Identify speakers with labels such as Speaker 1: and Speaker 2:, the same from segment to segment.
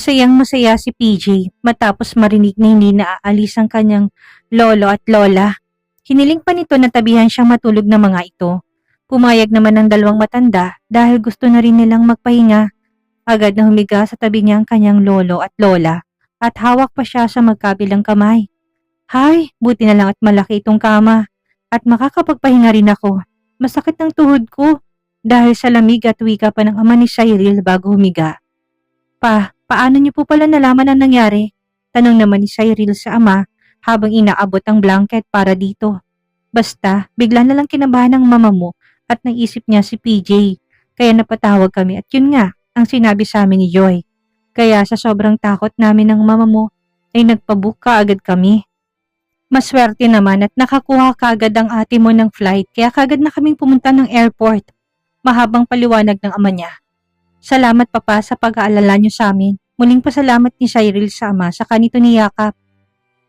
Speaker 1: Masayang-masaya si PJ matapos marinig na hindi naaalis ang kanyang lolo at lola. Hiniling pa nito na tabihan siyang matulog na mga ito. Pumayag naman ng dalawang matanda dahil gusto na rin nilang magpahinga. Agad na humiga sa tabi niya ang kanyang lolo at lola at hawak pa siya sa magkabilang kamay. Hay, buti na lang at malaki itong kama at makakapagpahinga rin ako. Masakit ng tuhod ko dahil sa lamig at wika pa ng ama ni Cyril bago humiga. Paano niyo po pala nalaman ang nangyari? Tanong naman ni Cyril sa ama habang inaabot ang blanket para dito. Basta, bigla na lang kinabahan ng mama mo at naisip niya si PJ. Kaya napatawag kami at yun nga ang sinabi sa amin ni Joy. Kaya sa sobrang takot namin ng mama mo ay nagpabook kaagad kami. Maswerte naman at nakakuha kaagad ang ate mo ng flight kaya kaagad na kaming pumunta ng airport. Mahabang paliwanag ng ama niya. Salamat papa sa pag-aalala niyo sa amin. Muling pasalamat ni Cyril sa ama sa kanito niyakap.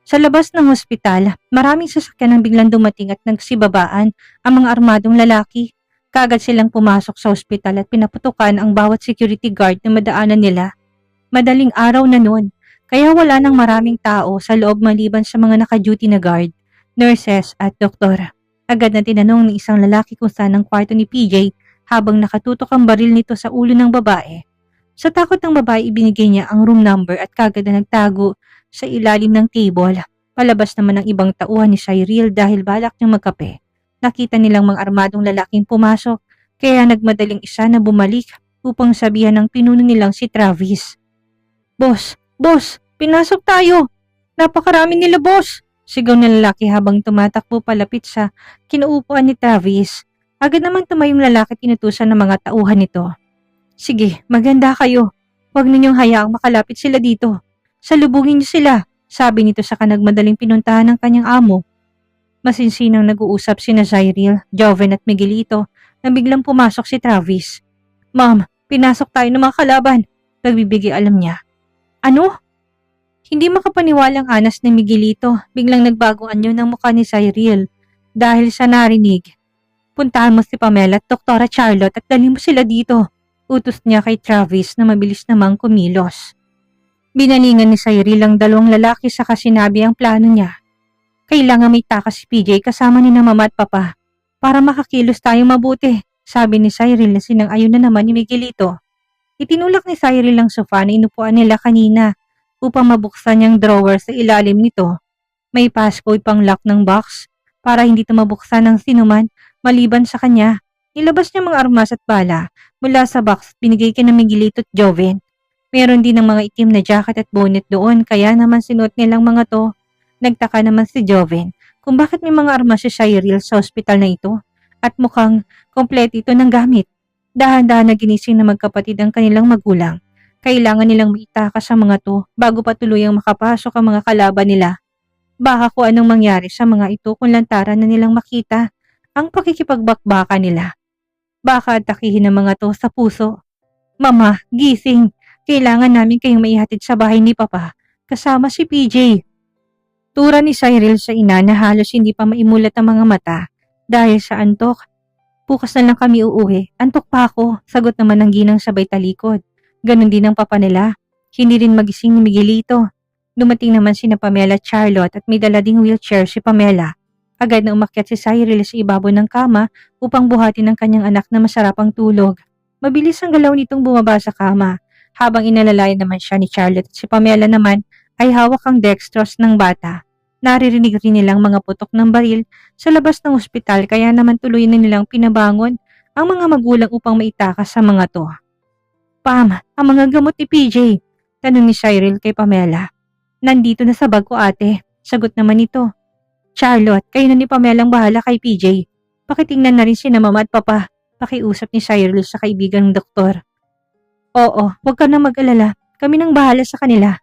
Speaker 1: Sa labas ng hospital, maraming sasakyan ang biglang dumating at nagsibabaan ang mga armadong lalaki. Kaagad silang pumasok sa hospital at pinaputukan ang bawat security guard na madaanan nila. Madaling araw na noon, kaya wala nang maraming tao sa loob maliban sa mga naka-duty na guard, nurses at doktor. Agad na tinanong ng isang lalaki kung saan ang kwarto ni PJ habang nakatutok ang baril nito sa ulo ng babae. Sa takot ng babae, ibinigay niya ang room number at kagad na nagtago sa ilalim ng table. Palabas naman ang ibang tauhan ni Cyril dahil balak niyang magkape. Nakita nilang mga armadong lalaking pumasok kaya nagmadaling isa na bumalik upang sabihan ng pinuno nilang si Travis. Boss, pinasok tayo! Napakarami nila boss! Sigaw ng lalaki habang tumatakbo palapit sa kinuupuan ni Travis. Agad naman tumayong lalaki at inutusan ng mga tauhan nito. Sige, maganda kayo. Huwag ninyong hayaang makalapit sila dito. Salubungin niyo sila, sabi nito sa kanagmadaling pinuntahan ng kanyang amo. Masinsinang nag-uusap sina Cyril, Joven at Miguelito na biglang pumasok si Travis. Ma'am, pinasok tayo ng mga kalaban. Nagbibigay alam niya. Ano? Hindi makapaniwalang anas ni Miguelito. Biglang nagbagong anyo ng mukha ni Cyril dahil sa narinig. Puntahan mo si Pamela at Doktora Charlotte at dalhin mo sila dito. Utos niya kay Travis na mabilis namang kumilos. Binalingan ni Cyril ang dalawang lalaki sa sinabi ang plano niya. Kailangan may takas si PJ kasama ni na mama at papa para makakilos tayo mabuti, sabi ni Cyril na sinang-ayon na naman ni Miguelito. Itinulak ni Cyril ang sofa na inupuan nila kanina upang mabuksan niyang drawer sa ilalim nito. May passcode pang lock ng box para hindi ito mabuksan ng sinuman maliban sa kanya. Nilabas niya mga armas at bala mula sa box at binigay kay na Miguelito at Joven. Meron din ng mga itim na jacket at bonnet doon kaya naman sinuot nilang mga to. Nagtaka naman si Joven kung bakit may mga armas si Cyril sa ospital na ito at mukhang kompleto ito ng gamit. Dahan-dahan na ginising na magkapatid ang kanilang magulang. Kailangan nilang maitakas sa mga to bago pa tuluyang makapasok ang mga kalaban nila. Baka kung anong mangyari sa mga ito kung lantaran na nilang makita ang pakikipagbakbaka nila. Baka atakihin ng mga to sa puso. Mama, gising. Kailangan namin kayong maihatid sa bahay ni Papa kasama si PJ. Tura ni Cyril sa ina na halos hindi pa maimulat ang mga mata dahil sa antok. Bukas na lang kami uuwi. Antok pa ako, sagot naman ng ginang sabay talikod. Ganon din ang papa nila. Hindi rin magising ni Miguelito. Dumating naman sina Pamela at Charlotte at may dala ding wheelchair si Pamela. Agad na umakyat si Cyril sa ibabaw ng kama upang buhatin ang kanyang anak na masarapang tulog. Mabilis ang galaw nitong bumaba sa kama. Habang inalalayan naman siya ni Charlotte at si Pamela naman ay hawak ang dextrose ng bata. Naririnig rin nilang mga putok ng baril sa labas ng ospital kaya naman tuloy na nilang pinabangon ang mga magulang upang maitakas sa mga to. Pam, ang mga gamot ni PJ, tanong ni Cyril kay Pamela. Nandito na sa bag ko ate, sagot naman nito. Charlotte, kayo na ni Pamela ang bahala kay PJ. Pakitingnan na rin si na mama at papa, pakiusap ni Cyril sa kaibigang doktor. Oo, huwag ka na mag-alala, kami nang bahala sa kanila.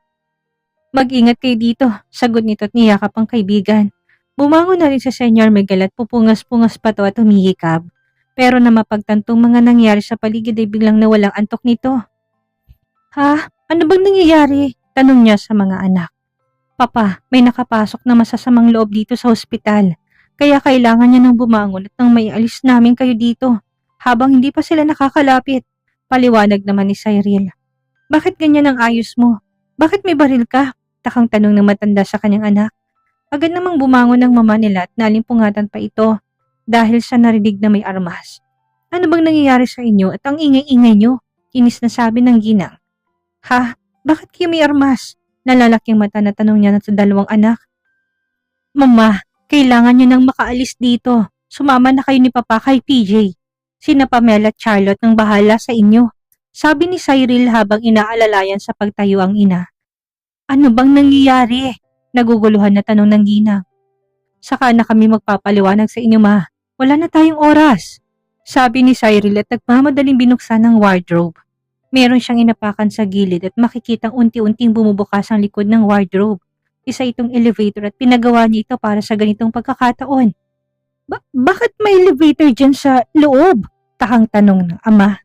Speaker 1: Mag-ingat kayo dito, sagot nito at niyakap ang kaibigan. Bumangon na rin si Senyor Miguel at pupungas-pungas pa to at humihikab. Pero na mapagtantong mga nangyari sa paligid ay biglang nawalang antok nito. Ha? Ano bang nangyayari? Tanong niya sa mga anak. Papa, may nakapasok na masasamang loob dito sa ospital. Kaya kailangan niya nang bumangon at nang maialis namin kayo dito. Habang hindi pa sila nakakalapit. Paliwanag naman ni Cyril. Bakit ganyan ang ayos mo? Bakit may baril ka? Takang tanong ng matanda sa kanyang anak. Agad namang bumangon ang mama nila at nalimpungatan pa ito dahil sa narinig na may armas. Ano bang nangyayari sa inyo at ang ingay-ingay nyo? Inis na sabi ng ginang. Ha? Bakit kayo may armas? Nalalaking mata na tanong niya sa dalawang anak. Mama, kailangan nyo nang makaalis dito. Sumama na kayo ni Papa kay PJ. Sina Pamela at Charlotte nang bahala sa inyo. Sabi ni Cyril habang inaalalayan sa pagtayo ang ina. Ano bang nangyayari? Naguguluhan na tanong ng ginang. Saka na kami magpapaliwanag sa inyo, ma. Wala na tayong oras. Sabi ni Cyril at nagmamadaling binuksan ang wardrobe. Meron siyang inapakan sa gilid at makikitang unti-unting bumubukas ang likod ng wardrobe. Isa itong elevator at pinagawa niya ito para sa ganitong pagkakataon. Bakit may elevator dyan sa loob? Takang tanong ng ama.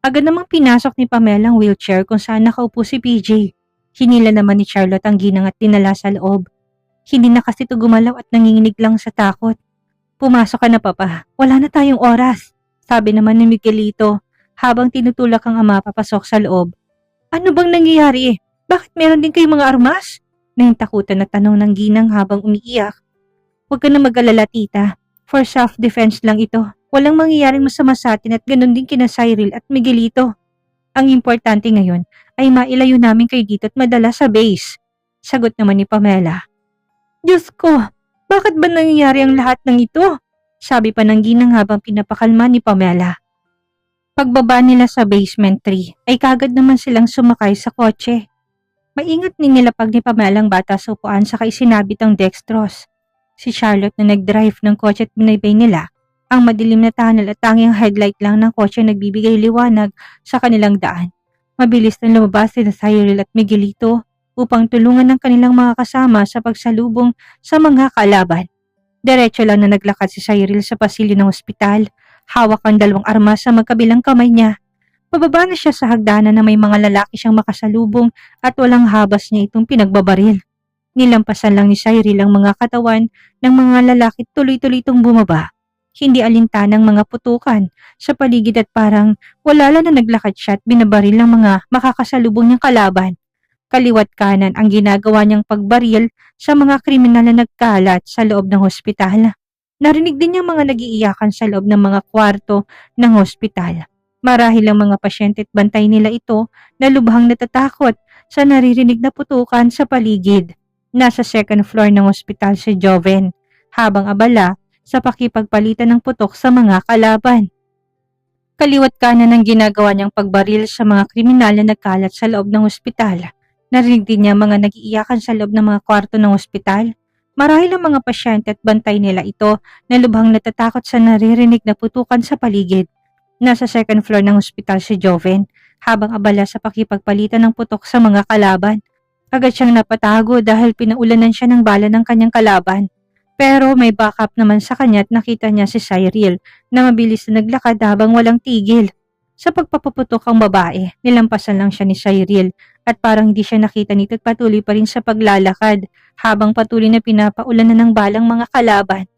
Speaker 1: Agad namang pinasok ni Pamela ang wheelchair kung saan nakaupo si PJ. Hinila naman ni Charlotte ang ginang at dinala sa loob. Hindi na kasi ito gumalaw at nanginginig lang sa takot. Pumasok ka na, Papa. Wala na tayong oras. Sabi naman ni Miguelito habang tinutulak ang ama papasok sa loob. Ano bang nangyayari? Bakit meron din kayong mga armas? Nahintakutan na tanong ng ginang habang umiiyak. Huwag ka na mag-alala, tita. For self-defense lang ito. Walang mangyayaring masama sa atin at ganun din kina Cyril at Miguelito. Ang importante ngayon ay mailayo namin kayo dito at madala sa base. Sagot naman ni Pamela. Diyos ko, bakit ba nangyayari ang lahat ng ito? Sabi pa ng ginang habang pinapakalma ni Pamela. Pagbaba nila sa basement 3 ay kagad naman silang sumakay sa kotse. Maingat nilapag ni Pamela ang bata sa upuan saka isinabit ang dextrose. Si Charlotte na nag-drive ng kotse at binaybay nila. Ang madilim na tunnel at tanging headlight lang ng kotse nagbibigay liwanag sa kanilang daan. Mabilis na lumabas sina Cyril at Miguelito upang tulungan ng kanilang mga kasama sa pagsalubong sa mga kalaban. Diretso lang na naglakad si Cyril sa pasilyo ng ospital. Hawak ang dalawang armas sa magkabilang kamay niya. Pababa na siya sa hagdanan na may mga lalaki siyang makasalubong at walang habas niya itong pinagbabaril. Nilampasan lang ni Cyril ang mga katawan ng mga lalaki tuloy-tuloy itong bumaba. Hindi alintanang mga putukan sa paligid at parang wala lang na naglakad siya at binabaril ng mga makakasalubong niyang kalaban. Kaliwat kanan ang ginagawa niyang pagbaril sa mga kriminal na nagkalat sa loob ng hospital. Narinig din niyang mga nagiiyakan sa loob ng mga kwarto ng hospital. Marahil ang mga pasyente at bantay nila ito na lubhang natatakot sa naririnig na putukan sa paligid. Nasa second floor ng hospital si Joven habang abala sa pakipagpalitan ng putok sa mga kalaban. Kaliwat kanan ang ginagawa niyang pagbaril sa mga kriminal na nagkalat sa loob ng ospital. Narinig din niya mga nagiiyakan sa loob ng mga kwarto ng ospital. Marahil ang mga pasyente at bantay nila ito na lubhang natatakot sa naririnig na putukan sa paligid. Nasa second floor ng ospital si Joven habang abala sa pakipagpalitan ng putok sa mga kalaban. Agad siyang napatago dahil pinaulanan siya ng bala ng kanyang kalaban. Pero may backup naman sa kanya at nakita niya si Cyril na mabilis na naglakad habang walang tigil. Sa pagpapaputok ang babae, nilampasan lang siya ni Cyril at parang hindi siya nakita nito at patuloy pa rin sa paglalakad habang patuloy na pinapaulanan ng balang mga kalaban.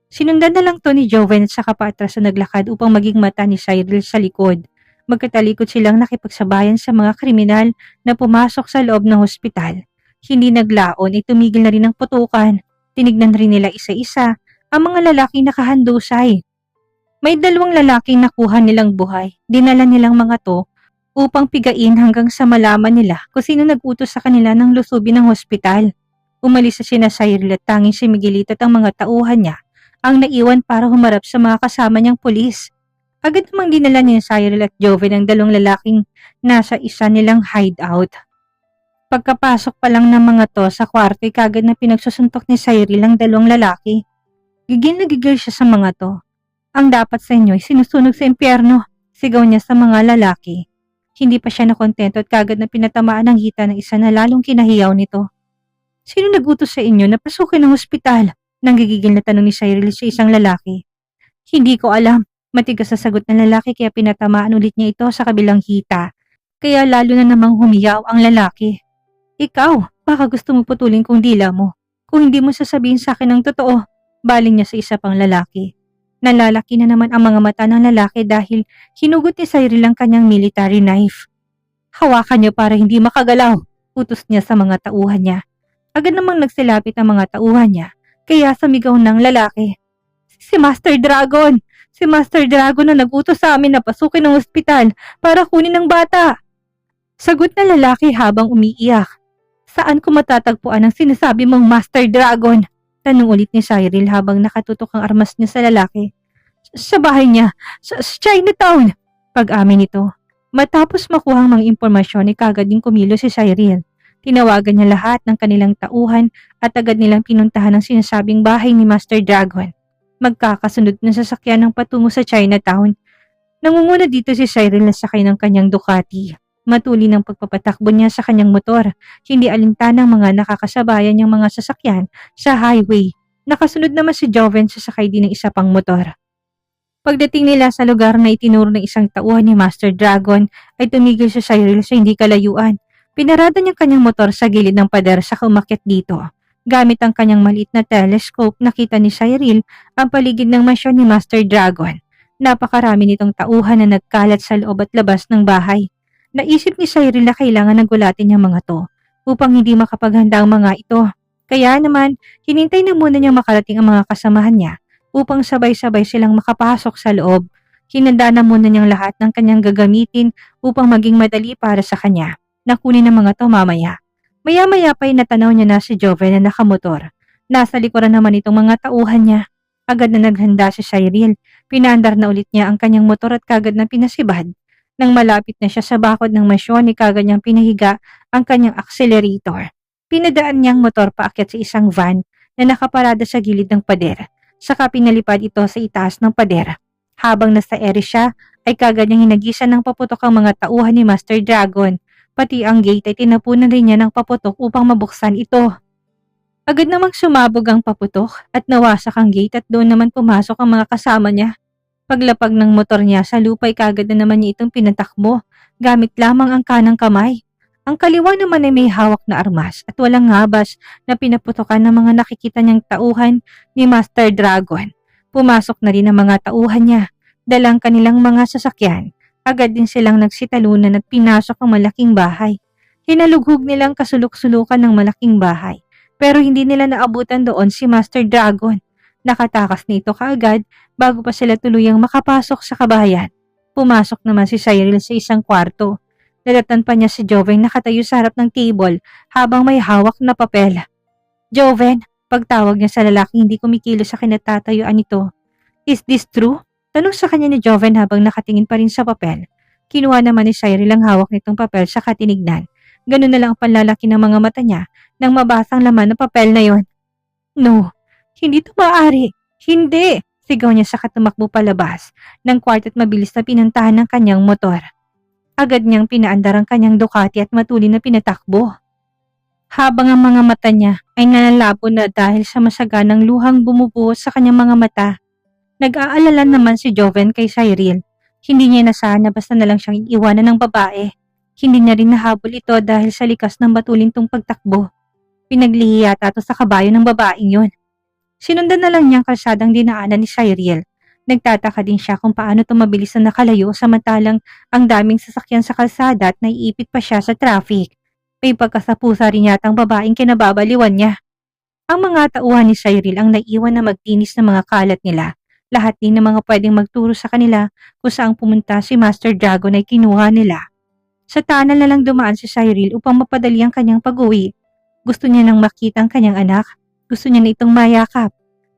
Speaker 1: Sinundan na lang to ni Joven at saka paatras na naglakad upang maging mata ni Cyril sa likod. Magkatalikod silang nakipagsabayan sa mga kriminal na pumasok sa loob ng hospital. Hindi naglaon ay tumigil na rin ang putukan. Tinignan rin nila isa-isa ang mga lalaking nakahandusay. May 2 lalaking nakuha nilang buhay. Dinala nilang mga to upang pigain hanggang sa malaman nila kung sino nag-utos sa kanila ng lusubin ng hospital. Umalis na sina Cyril at tanging si Miguelito at ang mga tauhan niya ang naiwan para humarap sa mga kasama niyang pulis. Agad namang dinala ni Cyril at Joven ang 2 lalaking nasa isa nilang hideout. Pagkapasok pa lang ng mga to sa kwarto ay kagad na pinagsusuntok ni Cyril ang 2 lalaki. Gigil na gigil siya sa mga to. Ang dapat sa inyo ay sinusunog sa impyerno, sigaw niya sa mga lalaki. Hindi pa siya nakontento at kagad na pinatamaan ng hita ng isa na lalong kinahiyaw nito. Sino nagutos sa inyo na pasukin ang ospital? Nanggigigil na tanong ni Cyril sa isang lalaki. Hindi ko alam. Matigas sa sagot ng lalaki kaya pinatamaan ulit niya ito sa kabilang hita. Kaya lalo na namang humiyaw ang lalaki. Ikaw, baka gusto mo putulin kong dila mo. Kung hindi mo sasabihin sa akin ang totoo, baling niya sa isa pang lalaki. Nalalaki na naman ang mga mata ng lalaki dahil hinugot ni Cyril ang kanyang military knife. Hawakan niyo para hindi makagalaw, utos niya sa mga tauhan niya. Agad namang nagsilapit ang mga tauhan niya, kaya sumigaw ng lalaki. Si Master Dragon! Si Master Dragon na nag-utos sa amin na pasukin ang ospital para kunin ang bata! Sagot na lalaki habang umiiyak. Saan ko matatagpuan ang sinasabi mong Master Dragon? Tanong ulit ni Cyril habang nakatutok ang armas niya sa lalaki. Sa bahay niya, sa Chinatown! Pag-amin nito. Matapos makuha ang mga impormasyon, kagad din kumilos si Cyril. Tinawagan niya lahat ng kanilang tauhan at agad nilang pinuntahan ang sinasabing bahay ni Master Dragon. Magkakasunod na sasakyan ng patungo sa Chinatown. Nangunguna dito si Cyril na sakay ng kanyang Ducati. Matuli ng pagpapatakbo niya sa kanyang motor, hindi alintanang mga nakakasabayan niyang mga sasakyan sa highway. Nakasunod naman si Joven sasakay din ng isa pang motor. Pagdating nila sa lugar na itinuro ng isang tauhan ni Master Dragon, ay tumigil si Cyril sa hindi kalayuan. Pinarada niya kanyang motor sa gilid ng pader sa umakyat dito. Gamit ang kanyang maliit na telescope, nakita ni Cyril ang paligid ng mansyon ni Master Dragon. Napakarami nitong tauhan na nagkalat sa loob at labas ng bahay. Naisip ni Cyril na kailangan nagulatin niyang mga to upang hindi makapaghanda ang mga ito. Kaya naman, hinintay na muna niyang makarating ang mga kasamahan niya upang sabay-sabay silang makapasok sa loob. Hinanda na muna niyang lahat ng kanyang gagamitin upang maging madali para sa kanya. Nakunin ng mga to mamaya. Maya-maya pa'y natanaw niya na si Joven na nakamotor. Nasa likuran naman itong mga tauhan niya. Agad na naghanda si Cyril. Pinaandar na ulit niya ang kanyang motor at kagad na pinasibad. Nang malapit na siya sa bakod ng masyon, kagad niyang pinahiga ang kanyang accelerator. Pinadaan niyang motor paakyat sa isang van na nakaparada sa gilid ng pader. Saka pinalipad ito sa itaas ng pader. Habang nasa ere siya, ay kagad niyang hinagisan ng paputok ang mga tauhan ni Master Dragon. Pati ang gate ay tinapunan rin niya ng paputok upang mabuksan ito. Agad namang sumabog ang paputok at nawasak ang gate at doon naman pumasok ang mga kasama niya. Paglapag ng motor niya sa lupa ay kagad na naman niya itong pinatakbo, gamit lamang ang kanang kamay. Ang kaliwa naman ay may hawak na armas at walang habas na pinaputokan ng mga nakikita niyang tauhan ni Master Dragon. Pumasok na rin ang mga tauhan niya, dalang kanilang mga sasakyan. Agad din silang nagsitalunan at pinasok ang malaking bahay. Hinalughog nilang kasulok-sulukan ng malaking bahay, pero hindi nila naabutan doon si Master Dragon. Nakatakas nito kaagad bago pa sila tuluyang makapasok sa kabahayan. Pumasok naman si Cyril sa isang kwarto. Nadatan pa niya si Joven nakatayo sa harap ng table habang may hawak na papel. Joven, pagtawag niya sa lalaki hindi kumikilos sa kinatatayuan nito. Is this true? Tanong sa kanya ni Joven habang nakatingin pa rin sa papel. Kinuha naman ni Cyril ang hawak nitong papel sa katinignan. Ganun na lang ang panlalaki ng mga mata niya nang mabasa ang laman ng papel na yon. No, hindi ito maaari. Hindi! Sigaw niya sa tumakbo palabas ng kwarto at mabilis na pinuntahan ng kanyang motor. Agad niyang pinaandar ang kanyang Ducati at matuli na pinatakbo. Habang ang mga mata niya ay nalalabo na dahil sa masaganang luhang bumubuhos sa kanyang mga mata. Nag-aalala naman si Joven kay Cyril. Hindi niya inasahan na basta na lang siyang iiwanan ng babae. Hindi niya rin nahabol ito dahil sa likas ng batulintong pagtakbo. Pinaglihi yata ito sa kabayo ng babaeng yun. Sinundan na lang niyang kalsadang dinaanan ni Cyril. Nagtataka din siya kung paano ito mabilis na nakalayo samantalang ang daming sasakyan sa kalsada at naiipit pa siya sa traffic. May pagkasapusa rin yata ang babaeng kinababaliwan niya. Ang mga tauhan ni Cyril ang naiwan na magtinis ng mga kalat nila. Lahat din ng mga pwedeng magturo sa kanila kung saan pumunta si Master Dragon ay kinuha nila. Sa tunnel na lang dumaan si Cyril upang mapadali ang kanyang pag-uwi. Gusto niya nang makita ang kanyang anak. Gusto niya na itong mayakap.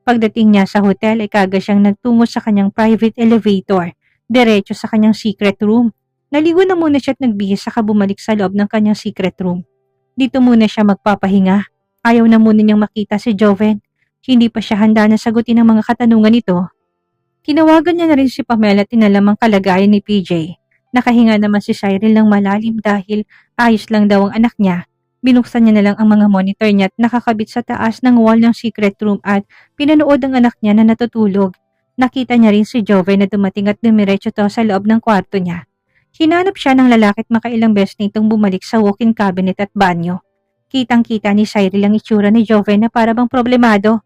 Speaker 1: Pagdating niya sa hotel ay kagad siyang nagtungo sa kanyang private elevator, diretso sa kanyang secret room. Naligo na muna siya at nagbihis saka bumalik sa loob ng kanyang secret room. Dito muna siya magpapahinga. Ayaw na muna niyang makita si Joven. Hindi pa siya handa na sagutin ang mga katanungan nito. Tinawagan niya na rin si Pamela at tinalam ang kalagayan ni PJ. Nakahinga naman si Cyril ng malalim dahil ayos lang daw ang anak niya. Binuksan niya na lang ang mga monitor niya at nakakabit sa taas ng wall ng secret room at pinanood ang anak niya na natutulog. Nakita niya rin si Joven na dumating at dumiretso to sa loob ng kwarto niya. Hinanap siya ng lalaki at makailang beses nitong bumalik sa walk-in cabinet at banyo. Kitang-kita ni Cyril ang itsura ni Joven na para bang problemado.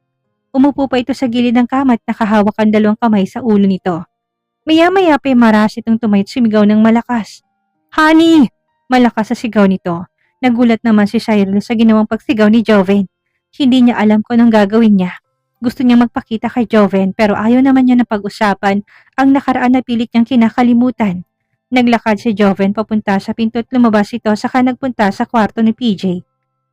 Speaker 1: Umupo pa ito sa gilid ng kama at nakahawak ang dalawang kamay sa ulo nito. Maya-maya pa'y maras itong tumayot sumigaw ng malakas. Honey! Malakas sa sigaw nito. Nagulat naman si Cyril sa ginawang pagsigaw ni Joven. Hindi niya alam kung anong gagawin niya. Gusto niyang magpakita kay Joven pero ayaw naman niya na pag-usapan ang nakaraan na pilit niyang kinakalimutan. Naglakad si Joven papunta sa pinto at lumabas ito saka nagpunta sa kwarto ni PJ.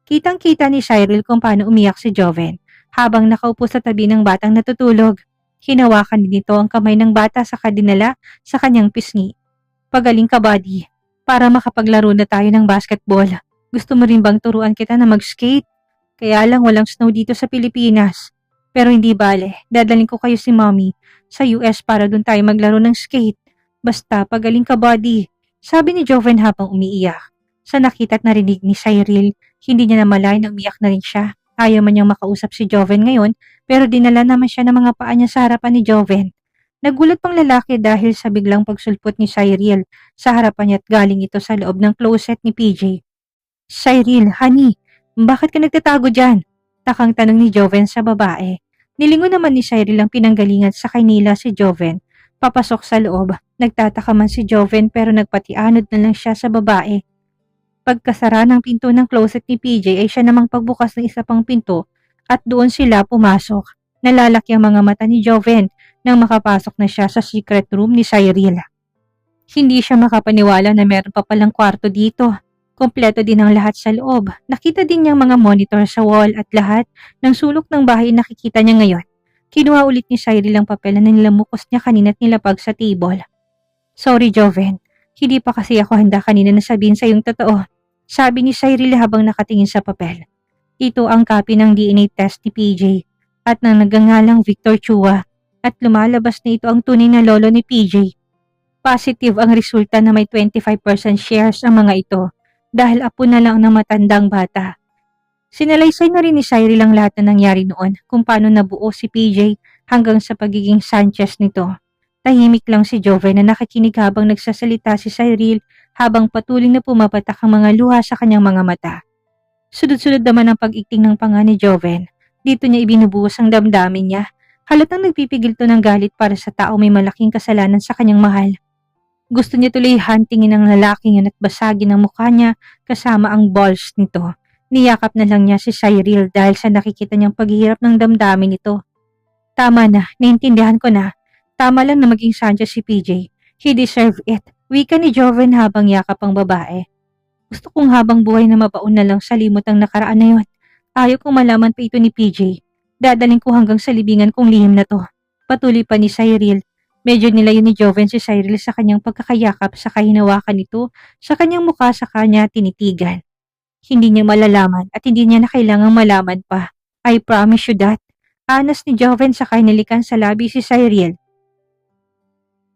Speaker 1: Kitang-kita ni Cyril kung paano umiyak si Joven habang nakaupo sa tabi ng batang natutulog. Hinawakan din nito ang kamay ng bata saka dinala sa kanyang pisngi. Pagaling ka, buddy. Para makapaglaro na tayo ng basketball. Gusto mo rin bang turuan kita na mag-skate? Kaya lang walang snow dito sa Pilipinas. Pero hindi bale, dadalhin ko kayo si mommy sa US para dun tayo maglaro ng skate. Basta pagaling ka, buddy. Sabi ni Joven habang umiiyak. Sa nakita at narinig ni Cyril, hindi niya namalayan na umiyak na rin siya. Ayaw man niyang makausap si Joven ngayon pero dinala naman siya ng mga paa niya sa harapan ni Joven. Nagulat pang lalaki dahil sa biglang pagsulpot ni Cyril sa harapan niya at galing ito sa loob ng closet ni PJ. Cyril, honey, bakit ka nagtatago dyan? Takang tanong ni Joven sa babae. Nilingon naman ni Cyril ang pinanggalingan sa kanila si Joven. Papasok sa loob. Nagtataka man si Joven pero nagpatianod na lang siya sa babae. Pagkasara ng pinto ng closet ni PJ ay siya namang pagbukas ng isa pang pinto at doon sila pumasok. Nalalaki ang mga mata ni Joven nang makapasok na siya sa secret room ni Cyril. Hindi siya makapaniwala na meron pa palang kwarto dito. Kompleto din ang lahat sa loob. Nakita din niyang mga monitor sa wall at lahat ng sulok ng bahay nakikita niya ngayon. Kinuha ulit ni Cyril ang papel na nilamukos niya kanina at nilapag sa table. Sorry, Joven. Hindi pa kasi ako handa kanina na sabihin sa iyong totoo. Sabi ni Cyril habang nakatingin sa papel. Ito ang copy ng DNA test ni PJ at ng nagangalang Victor Chua at lumalabas na ito ang tunay na lolo ni PJ. Positive ang resulta na may 25% shares ang mga ito dahil apo na lang ng matandang bata. Sinalaysay na rin ni Cyril ang lahat na nangyari noon kung paano nabuo si PJ hanggang sa pagiging Sanchez nito. Tahimik lang si Joven na nakikinig habang nagsasalita si Cyril habang patuloy na pumapatak ang mga luha sa kanyang mga mata. Sunod-sunod naman ang pag-ikting ng panga ni Joven. Dito niya ibinubuhos ang damdamin niya. Halatang nagpipigil to ng galit para sa tao may malaking kasalanan sa kanyang mahal. Gusto niya tuloy huntingin ang lalaking yun at basagin ang mukha niya kasama ang balls nito. Niyakap na lang niya si Cyril dahil sa nakikita niyang paghihirap ng damdamin nito. Tama na, naintindihan ko na. Tama lang na maging Sanchez si PJ. He deserve it. Wika ni Joven habang yakap ang babae. Gusto kong habang buhay na mabaon na lang sa limot ang nakaraan na yun. Ayaw kong malaman pa ito ni PJ. Dadaling ko hanggang sa libingan kong lihim na to. Patuloy pa ni Cyril. Medyo nilayo ni Joven si Cyril sa kanyang pagkakayakap sa kahinawakan nito sa kanyang mukha sa kanya tinitigan. Hindi niya malalaman at hindi niya na kailangang malaman pa. I promise you that. Anas ni Joven sa kainalikan sa labi si Cyril.